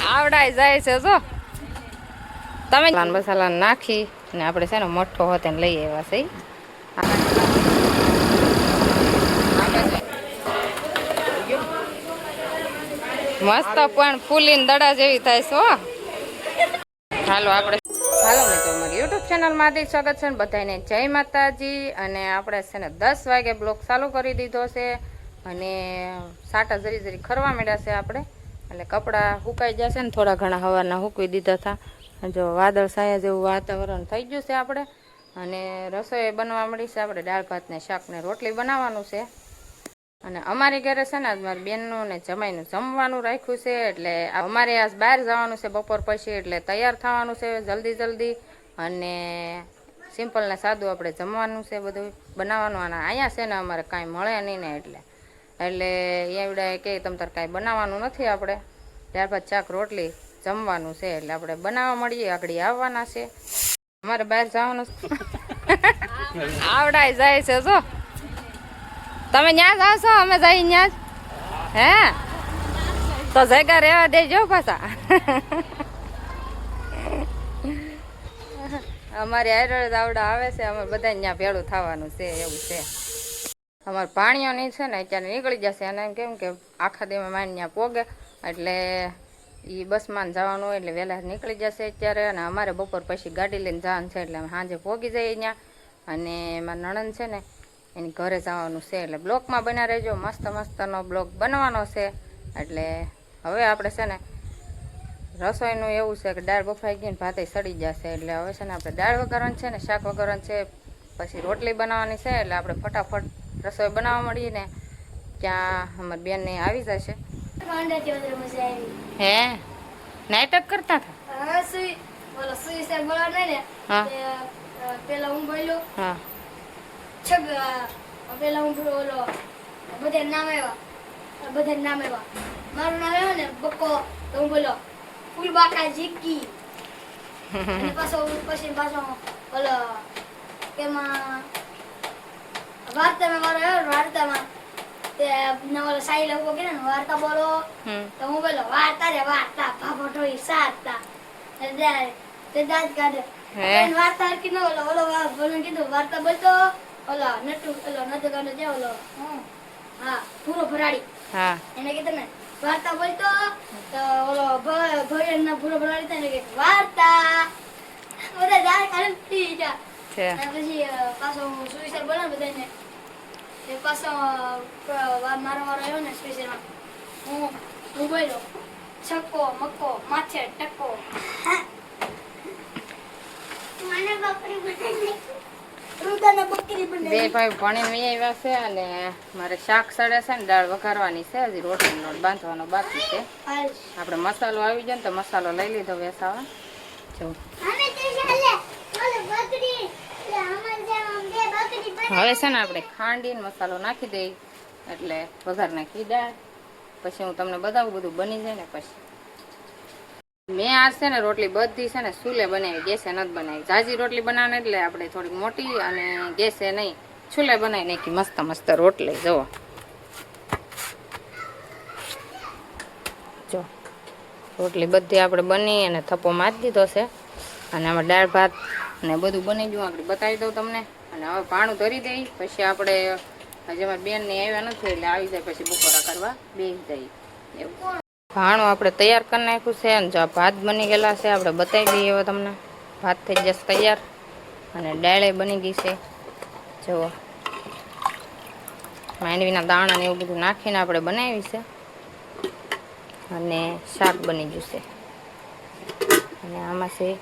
આવડાઈ જાય છે જો તમે મસાલા નાખી ને આપણે છે ને મઠ્ઠો હોતે ને લઈ આવ્યા છે મસ્ત પણ ફૂલીને દડા જેવી થાય છે હો હાલો આપણે મિત્રો અમારી યુટ્યુબ ચેનલમાં હાર્દિક સ્વાગત છે ને બધાને જય માતાજી અને આપણે છે ને 10 વાગે બ્લોગ ચાલુ કરી દીધો છે અને સાટા જરી જરી ખરવા માંડ્યા છે આપણે એટલે કપડાં સુકાઈ જશે ને થોડા ઘણા હવારના સૂકવી દીધા હતા જો વાદળ છાયા જેવું વાતાવરણ થઈ ગયું છે આપણે અને રસોઈ બનવા મળી છે આપણે દાળ ભાત ને શાક ને રોટલી બનાવવાનું છે અને અમારી ઘરે છે ને મારી બેનનું ને જમાઈનું જમવાનું રાખ્યું છે એટલે અમારે આજ બહાર જવાનું છે બપોર પછી એટલે તૈયાર થવાનું છે જલ્દી અને સિમ્પલ ને સાદું આપણે જમવાનું છે બધું બનાવવાનું અને અહીંયા છે ને અમારે કાંઈ મળે નહીં ને એટલે એવડા કે તમ તાર કાંઈ બનાવવાનું નથી આપણે ત્યારબાદ શાક રોટલી જમવાનું છે એટલે આપણે બનાવવા મળીએ આગળ આવવાના છે અમારે બહાર જવાનું આવડાઈ જાય છે જો તમે ત્યાં જાવ છો અમે જઈ ત્યાં જ હે તો જગ્યા રહેવા દેજો પાછા અમારી આયરોડ આવડા આવે છે અમે બધા ત્યાં ભેળું થવાનું છે એવું છે અમારે પાણીઓ નહીં છે ને અત્યારે નીકળી જશે અને કેમ કે આખા દેમાં માઈને ત્યાં પોગે એટલે એ બસમાં જવાનું હોય એટલે વહેલા નીકળી જશે અત્યારે અને અમારે બપોર પછી ગાડી લઈને જવાનું છે એટલે અમે સાંજે પોગી જઈએ ત્યાં અને મારા નણંદ છે ને એની ઘરે જવાનું છે એટલે બ્લોકમાં બના રહેજો મસ્તનો બ્લોક બનવાનો છે એટલે હવે આપણે છે ને રસોઈનું એવું છે કે દાળ બફાઈ ગઈ ને ભાતે સડી જશે એટલે હવે છે ને આપણે દાળ વઘારવાની છે ને શાક વઘારવાનું છે પછી રોટલી બનાવવાની છે એટલે આપણે ફટાફટ રસોઈ બનાવવા મળીએ ને ત્યાં અમારી બેનને આવી જશે હે નાટક કરતા હતા પેલા હું બોલ્યો હા પેલા હું બોલો બધા નામ આવ્યા મારું નામ આવ્યું ને બક્કો તો હું બોલો ફૂલબાકા જીકી અને પાછો બોલો કેમાં વાર્તામાં મારો આવ્યો વાર્તામાં તે નવલો સાઈ લખવો કે ને વાર્તા બોલો તો હું બોલો વાર્તા ભાભો ઢોઈ સાતા તે દાંત કાઢે વાર્તા હરકી ન ઓલો બોલો કીધું વાર્તા બોલતો ઓલા નટુ કાંડો જે ઓલો હા પૂરો ભરાડી હા એને કીધું ને વાર્તા બોલતો તો ઓલો ભયન ના પૂરો ભરાડી થાય ને કે વાર્તા બધા દાંત કાઢે પી જા પછી પાછો સુવિચાર બોલે બધાને એ પાછો મારો આવ્યો ને સ્પેશિયલ હું બોલ્યો છક્કો મક્કો માછે ટક્કો મને બકરી બનાવી બે ભાઈ ભણીને આવ્યા છે અને મારે શાક સડે છે ને દાળ વઘારવાની છે હજી રોટલીનો લોટ બાંધવાનો બાકી છે આપણે મસાલો આવી જાય ને તો મસાલો લઈ લીધો વેસાવા જો હવે છે ને આપણે ખાંડીને મસાલો નાખી દઈ એટલે વઘાર નાખી દાળ પછી હું તમને બતાવું બધું બની જાય ને પછી મેં આજ છે ને રોટલી બધી છે ને ચૂલે બનાવી ગેસે નથી બનાવી ઝાઝી રોટલી બનાવવાની એટલે આપણે થોડીક મોટી અને ગેસે નહીં ચૂલે બનાવી નાખી મસ્ત રોટલી જુઓ જો રોટલી બધી આપણે બની અને થપ્પો મારી દીધો છે અને આમાં દાળ ભાત ને બધું બની ગયું આપણે બતાવી દઉં તમને અને હવે પાણું ધરી દઈ પછી આપણે હજી અમારી બેનને આવ્યા નથી એટલે આવી જાય પછી બપોરા કરવા બેસી જાય એવું ભાણું આપણે તૈયાર કરી નાખ્યું છે અને જો ભાત બની ગયેલા છે આપણે બતાવી દઈએ હવે તમને ભાત થઈ જશે તૈયાર અને દાળે બની ગઈ છે જુઓ માંડવીના દાણા ને એવું બધું નાખીને આપણે બનાવી છે અને શાક બની ગયું છે અને આમાં છે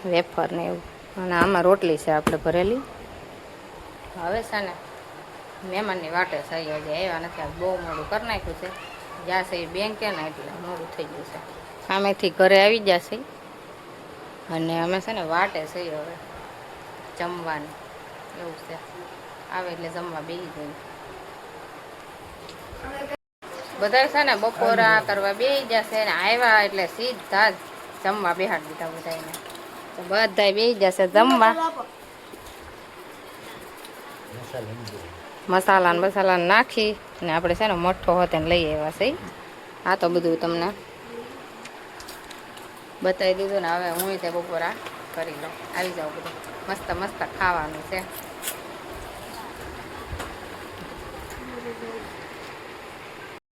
વેફર ને એવું અને આમાં રોટલી છે આપણે ભરેલી હવે છે ને મહેમાનની વાટે થઈ હજી આવ્યા નથી આ બહુ મોડું કરી નાખ્યું છે જ્યાં છે એ બેંકે ને એટલે મોડું થઈ ગયું છે સામેથી ઘરે આવી જશે અને અમે છે ને વાટે છીએ હવે જમવાની એવું છે આવે એટલે જમવા બેસી જઈએ બધા છે ને બપોરા કરવા બેસી જશે ને આવ્યા એટલે સીધા જ જમવા બેહાડી દીધા બધાને તો બધા બેસી જશે જમવા મસાલા નાખી ને આપણે છે ને મઠ્ઠો હોતે લઈ આવ્યા છે આ તો બધું તમને બતાવી દીધું ને. હવે હું તે બપોરા કરી લઉં. આવી જાઉં બધું મસ્ત મસ્ત ખાવાનું છે.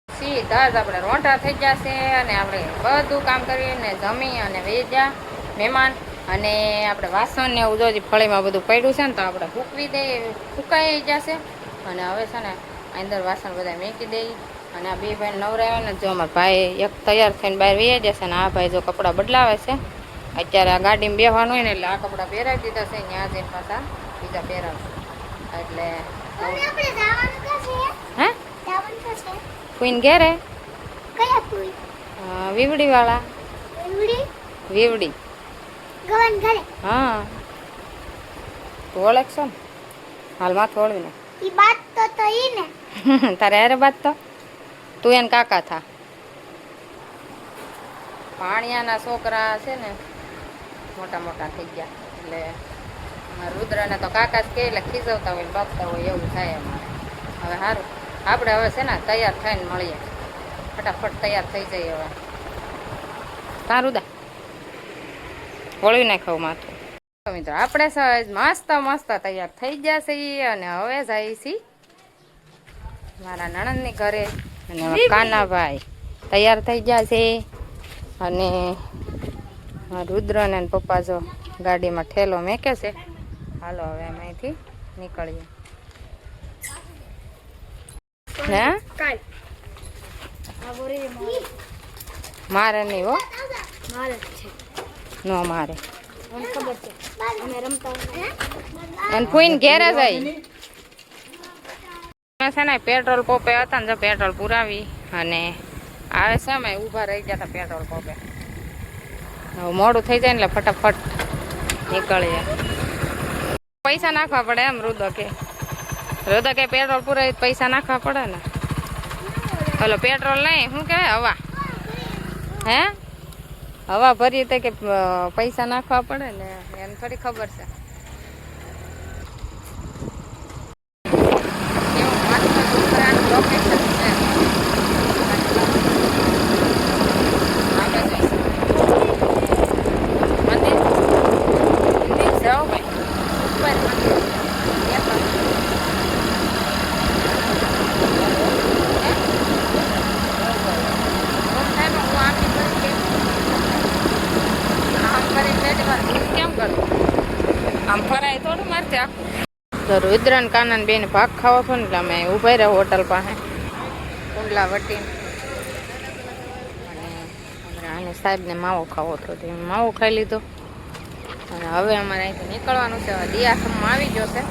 સીધા જ આપણે રોંઢા થઈ જશે અને આપણે બધું કામ કરીને જમી અને વેજા મહેમાન. અને આપણે વાસણ ને એવું જો ફળીમાં બધું પડ્યું છે ને તો આપણે ફૂકવી દઈએ, ફૂંકાઈ જશે. અને હવે છે ને અંદર વાસણ બધા મૂકી દઈએ. અને આ બે ભાઈ નવરાવે ને જો અમારા ભાઈ એક તૈયાર થઈને બહાર વહી જશે ને આ ભાઈ જો કપડાં બદલાવે છે. અત્યારે આ ગાડીમાં બેસવાનું હોય ને એટલે આ કપડાં પહેરાવી દીધા છે. ત્યાં જઈને પાછા બીજા પહેરાવશે. એટલે હે કુઈન ઘેરે વીવડી વાળા વીવડી હા તું ઓળખશો ને હાલ માથું ઓળવી ને તારે અરે બાત તો તું એને કાકા થા. પાણિયાના છોકરા છે ને મોટા મોટા થઈ ગયા એટલે રુદ્રને તો કાકા જ કે એટલે ખીજવતા હોય બાપતા હોય એવું થાય અમારે. હવે સારું આપણે હવે છે ને તૈયાર થઈને મળીએ. ફટાફટ તૈયાર થઈ જઈએ હવે. કાં રુદા વળવી નાખાવું માથું. મિત્રો આપણે મસ્ત મસ્ત તૈયાર થઈ જશે અને હવે જઈએ છીએ મારા નણંદની ઘરે. અને કાનાભાઈ તૈયાર થઈ જશે અને રુદ્ર ને પપ્પા જો ગાડીમાં ઠેલો મેકે છે. હાલો હવે અમે અહીંથી નીકળીએ. હે મારે નહીં હો નો મારે અને ફૂઈને ઘેરે જાય છે ને પેટ્રોલ પંપે હતા ને જો પેટ્રોલ પુરાવી અને આવે છે અમે ઊભા રહી ગયા હતા પેટ્રોલ પંપે. હવે મોડું થઈ જાય ને એટલે ફટાફટ નીકળીએ. પૈસા નાખવા પડે એમ રુદો કે પેટ્રોલ પુરાવી પૈસા નાખવા પડે ને. હલો પેટ્રોલ નહીં શું કહેવાય હવા હે હવા ભરી તો કે પૈસા નાખવા પડે ને એને થોડી ખબર છે. આમ ફરાય થોડું મારતે આખું. તો રુદ્રન કાનન બેન ભાગ ખાવો છો ને એટલે અમે ઊભા રહ્યા હોટલ પાસે કુંડલા વટીને. અને આને સાહેબને માવો ખાવો હતો તો માવો ખાઈ લીધો. અને હવે અમારે અહીંથી નીકળવાનું છે. હવે દિયાસમમાં આવી જશે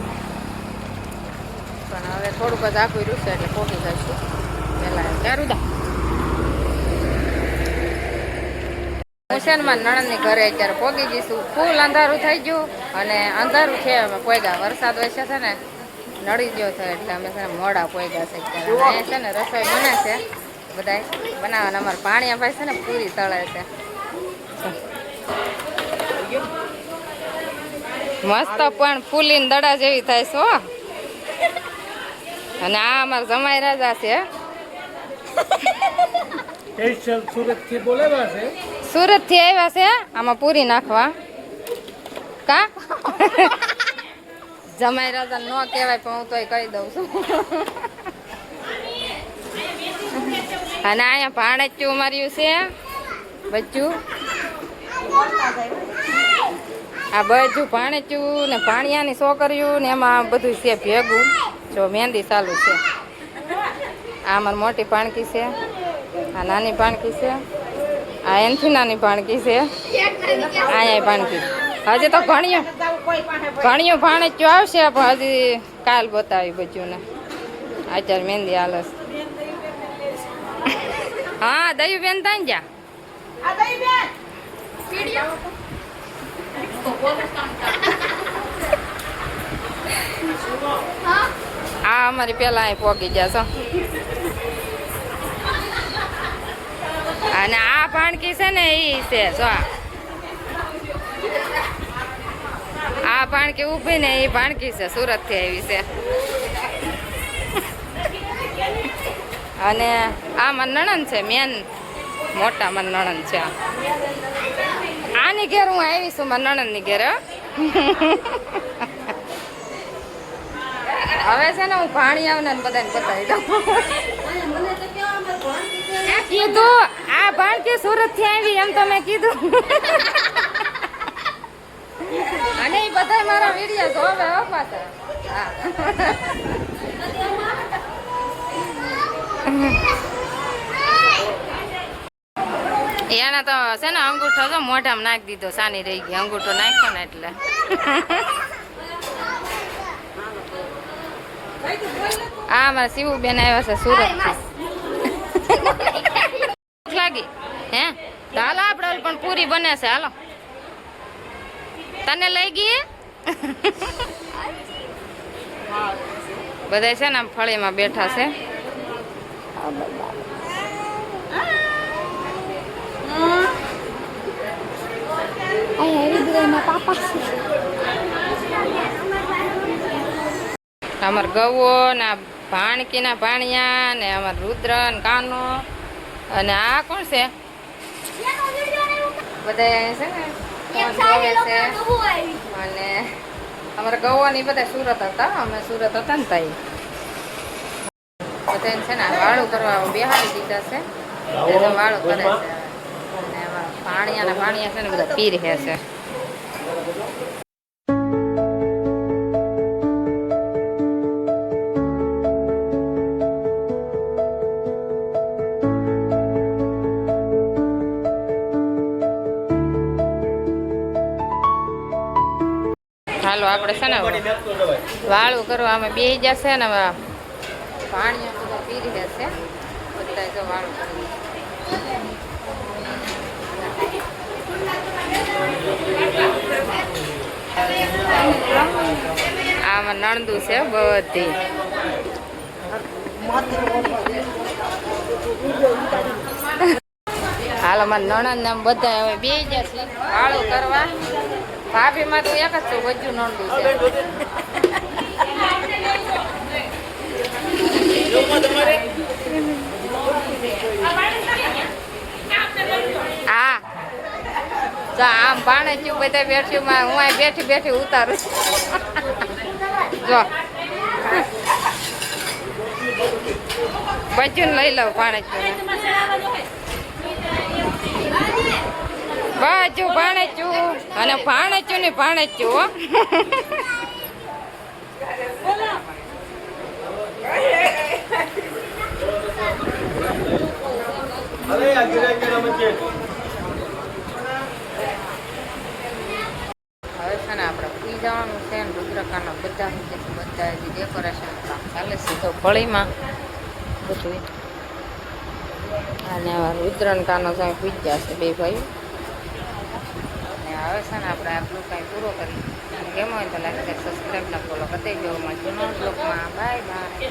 પણ હવે થોડુંક જ આખું રહ્યું છે એટલે પહોંચી જઈશું પહેલાં. ચારુદા હું છે ને મારા નણંદની ઘરે અત્યારે પહોંચી જઈશું. ફૂલ અંધારું થઈ ગયું અને અંધારું છે અમે પોગ્યા. વરસાદ વચ્ચે છે ને નડી ગયો છે એટલે અમે છે ને મોડા પોગ્યા છે અત્યારે. અહીંયા છે ને રસોઈ બને છે બધા બનાવવાના. અમારા પાણીયા ભાઈ છે ને પૂરી તળે છે મસ્ત પણ ફૂલીને દડા જેવી થાય છે હો. અને આ અમારા જમાઈ રાજા છે. સુરત થી આવ્યા છે આમાં પૂરી નાખવા. કા જમાઈ રાજા ન કહેવાય પણ હું તોય કહી દઉં છું. અને અહીંયા ભાણેચ્યું માર્યું છે બચ્ચું. આ બધું ભાણેચ્યું ને ભાણિયાની છોકરીયું ને એમાં બધું છે ભેગું. જો મહેંદી ચાલુ છે. આ અમારી મોટી ભાણકી છે, આ નાની ભાણકી છે, આ એનથી નાની ભાણકી છે, અહીંયા ભાણકી. હજી તો ઘણીયું ભાણેચ્યું આવશે પણ હજી કાલ બતાવી બધું ને. અત્યારે મહેંદી હાલે છે. હા દયું બેન ત્યાં ગયા. આ અમારી પેલા અહીં પોગી જશો. અને આ ભાણકી છે ને એ છે જો આ ભાણકી ઊભી ને એ ભાણકી છે સુરત થી આવી છે. અને આ મારી નણંદ છે મેન મોટા મારી નણંદ છે આની ઘેર હું આવી છું મારી નણંદની ઘેર હો. હવે છે ને હું ભાણી આવને બધાને બતાવી દઉં કીધું આ ભાણકી સુરત થી આવી એમ તો મેં કીધું અને એ બધા મારા વિડીયો જોવે હો પાછા હા. એને તો છે ને અંગૂઠો તો મોઢામાં નાખી દીધો સાની રહી ગઈ અંગૂઠો નાખ્યો ને એટલે આ મારા શિવુબેન આવ્યા છે સુરત લાગી હે તો હાલો આપણે પણ પૂરી બને છે હાલો તને લઈ ગઈ બધા છે ને આમ ફળીમાં બેઠા છે અમાર ગવો ને ભાણકી ના ભાણિયા ને અમાર રુદ્ર ને કાનો અને આ કોણ છે બધા છે ને જોવે છે અને અમારા ગવો ની બધા સુરત હતા અમે સુરત હતા ને તાઈ બધા છે ને વાળું કરવા બેહાડી દીધા છે વાળું કરે છે અને અમારા ભાણિયા છે ને બધા પીર હે છે હાલો આપણે છે ને વાળું કરવા અમે બે જશે ને પાણી બધા પીરી જશે બધા જો વાળું કરી આમાં નણદુ છે બધી હાલો મારા નણંદ ને બધા હવે બે જશે વાળું કરવા ભાભી માં તો એક જ છું બધું નોંધું છે હા તો આમ પાણે છું બધા બેઠ્યું માં હું આ બેઠી બેઠી ઉતારું જો બધું લઈ લઉં પાણે છું બાજુ ભાણેચું અને ભાણેચું ને ભાણેચું હો હવે છે ને આપણે પી જવાનું છે ને રુદ્રકાનો બધા બધા ડેકોરેશન ચાલે છે તો ફળીમાં બધું અને રુદ્રકાનો સાહેબ પૂજ્યા છે બે ભાઈ હવે છે ને આપણે આપણું કાંઈ પૂરો કરી કેમ હોય તો લાઈક સબસ્ક્રાઈબ ના ફોલો કરી દેજો જૂનો બ્લોગમાં બાય બાય